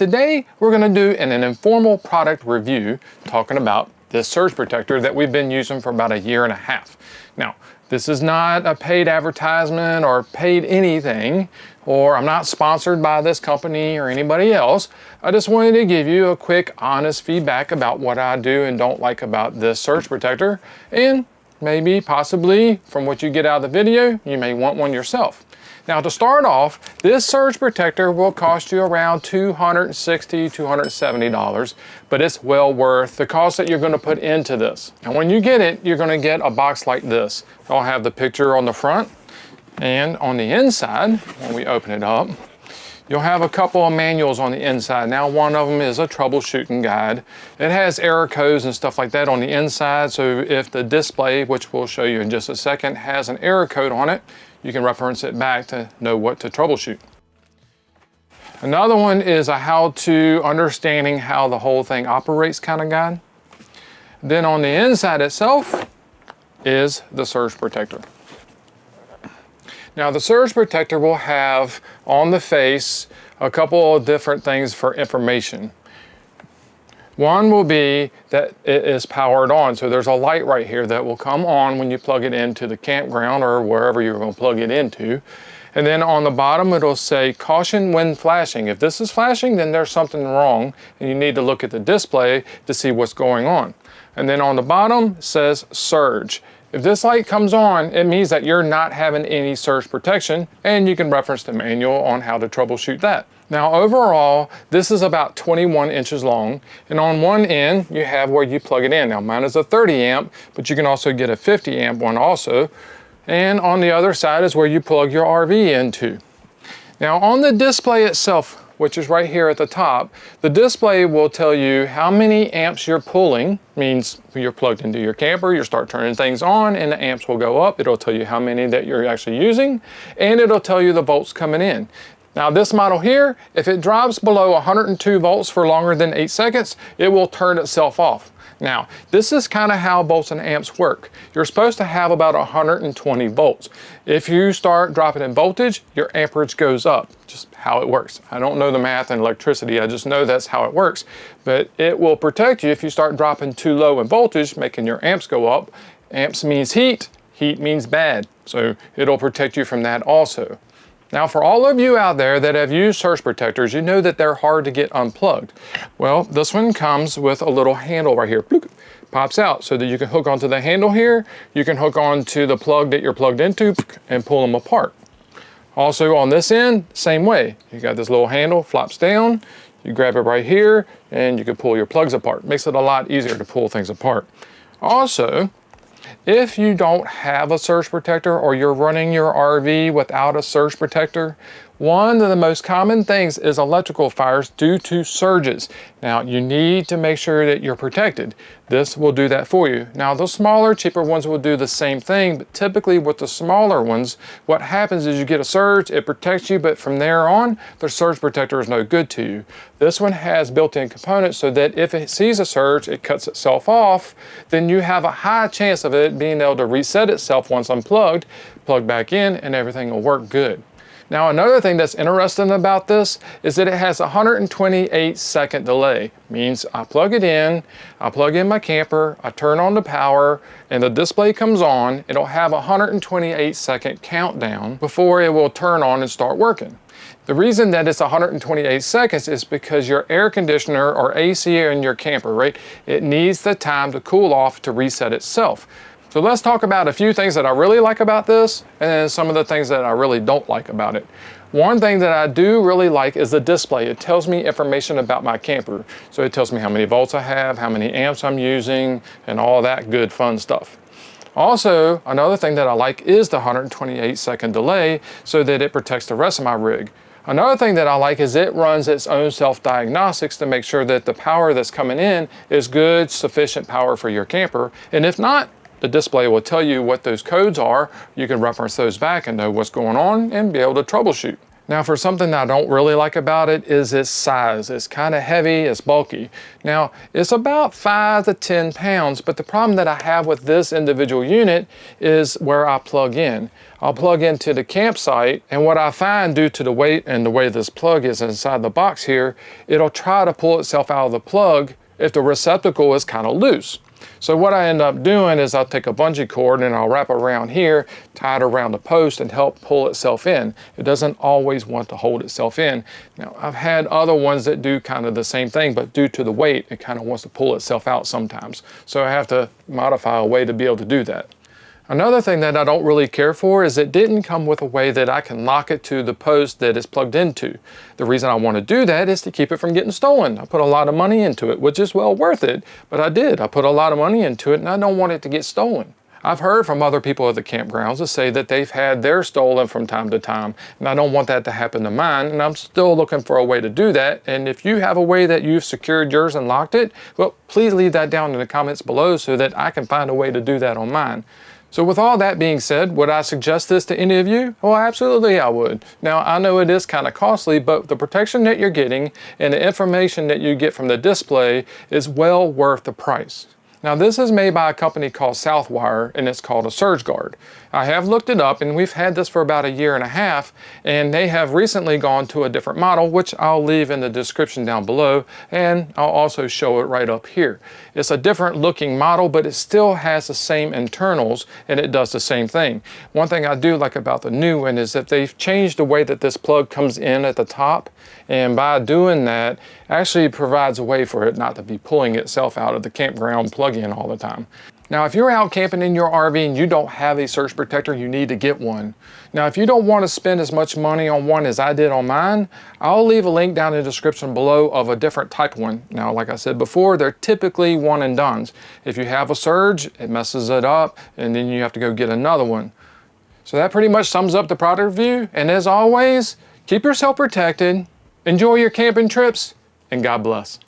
Today, we're gonna do an informal product review talking about this surge protector that we've been using for about 1.5 years. Now, this is not a paid advertisement or paid anything, or I'm not sponsored by this company or anybody else. I just wanted to give you a quick, honest feedback about what I do and don't like about this surge protector, and maybe, possibly, from what you get out of the video, you may want one yourself. Now, to start off, this surge protector will cost you around $260, $270, but it's well worth the cost that you're going to put into this. And when you get it, you're going to get a box like this. I'll have the picture on the front, and on the inside, when we open it up, you'll have a couple of manuals on the inside. Now, one of them is a troubleshooting guide. It has error codes and stuff like that on the inside, so if the display, which we'll show you in just a second, has an error code on it, you can reference it back to know what to troubleshoot. Another one is a how-to understanding how the whole thing operates kind of guide. Then on the inside itself is the surge protector. Now, the surge protector will have on the face a couple of different things for information. One will be that it is powered on. So there's a light right here that will come on when you plug it into the campground or wherever you're going to plug it into. And then on the bottom, it'll say caution when flashing. If this is flashing, then there's something wrong and you need to look at the display to see what's going on. And then on the bottom it says surge. If this light comes on, it means that you're not having any surge protection, and you can reference the manual on how to troubleshoot that. Now, overall, this is about 21 inches long, and on one end, you have where you plug it in. Now, mine is a 30 amp, but you can also get a 50 amp one also. And on the other side is where you plug your RV into. Now, on the display itself, which is right here at the top, the display will tell you how many amps you're pulling. Means you're plugged into your camper, you start turning things on and the amps will go up. It'll tell you how many that you're actually using, and it'll tell you the volts coming in. Now, this model here, if it drops below 102 volts for longer than 8 seconds, it will turn itself off. Now, this is kind of how volts and amps work. You're supposed to have about 120 volts. If you start dropping in voltage, your amperage goes up, just how it works. I don't know the math and electricity, I just know that's how it works. But it will protect you if you start dropping too low in voltage, making your amps go up. Amps means heat, heat means bad. So it'll protect you from that also. Now, for all of you out there that have used surge protectors, you know that they're hard to get unplugged. Well, this one comes with a little handle right here. Bloop, pops out so that you can hook onto the handle here. You can hook onto the plug that you're plugged into and pull them apart. Also on this end, same way. You got this little handle, flops down. You grab it right here and you can pull your plugs apart. Makes it a lot easier to pull things apart. Also, if you don't have a surge protector or you're running your RV without a surge protector, one of the most common things is electrical fires due to surges. Now, you need to make sure that you're protected. This will do that for you. Now, the smaller, cheaper ones will do the same thing, but typically with the smaller ones, what happens is you get a surge, it protects you, but from there on, the surge protector is no good to you. This one has built-in components so that if it sees a surge, it cuts itself off, then you have a high chance of it being able to reset itself once unplugged, plug back in, and everything will work good. Now, another thing that's interesting about this is that it has a 128-second delay. Means I plug it in, I plug in my camper, I turn on the power, and the display comes on. It'll have a 128-second countdown before it will turn on and start working. The reason that it's 128 seconds is because your air conditioner or AC in your camper, right, it needs the time to cool off to reset itself. So let's talk about a few things that I really like about this and then some of the things that I really don't like about it. One thing that I do really like is the display. It tells me information about my camper. So it tells me how many volts I have, how many amps I'm using, and all that good fun stuff. Also, another thing that I like is the 128-second delay so that it protects the rest of my rig. Another thing that I like is it runs its own self-diagnostics to make sure that the power that's coming in is good, sufficient power for your camper. And if not, the display will tell you what those codes are. You can reference those back and know what's going on and be able to troubleshoot. Now for something that I don't really like about it is its size. It's kind of heavy, it's bulky. Now it's about 5 to 10 pounds, but the problem that I have with this individual unit is where I plug in. I'll plug into the campsite, and what I find due to the weight and the way this plug is inside the box here, it'll try to pull itself out of the plug if the receptacle is kind of loose. So what I end up doing is I'll take a bungee cord and I'll wrap it around here, tie it around the post and help pull itself in. It doesn't always want to hold itself in. Now I've had other ones that do kind of the same thing, but due to the weight, it kind of wants to pull itself out sometimes. So I have to modify a way to be able to do that. Another thing that I don't really care for is it didn't come with a way that I can lock it to the post that it's plugged into. The reason I want to do that is to keep it from getting stolen. I put a lot of money into it, which is well worth it, but I did. I put a lot of money into it and I don't want it to get stolen. I've heard from other people at the campgrounds that say that they've had theirs stolen from time to time, and I don't want that to happen to mine, and I'm still looking for a way to do that. And if you have a way that you've secured yours and locked it, well, please leave that down in the comments below so that I can find a way to do that on mine. So with all that being said, would I suggest this to any of you? Well, absolutely I would. Now, I know it is kind of costly, but the protection that you're getting and the information that you get from the display is well worth the price. Now, this is made by a company called SouthWire, and it's called a Surge Guard. I have looked it up, and we've had this for about 1.5 years, and they have recently gone to a different model, which I'll leave in the description down below, and I'll also show it right up here. It's a different looking model, but it still has the same internals, and it does the same thing. One thing I do like about the new one is that they've changed the way that this plug comes in at the top, and by doing that, actually provides a way for it not to be pulling itself out of the campground plug-in all the time. Now, if you're out camping in your RV and you don't have a surge protector, you need to get one. Now, if you don't want to spend as much money on one as I did on mine, I'll leave a link down in the description below of a different type one. Now, like I said before, they're typically one and dones. If you have a surge, it messes it up, and then you have to go get another one. So that pretty much sums up the product review. And as always, keep yourself protected, enjoy your camping trips, and God bless.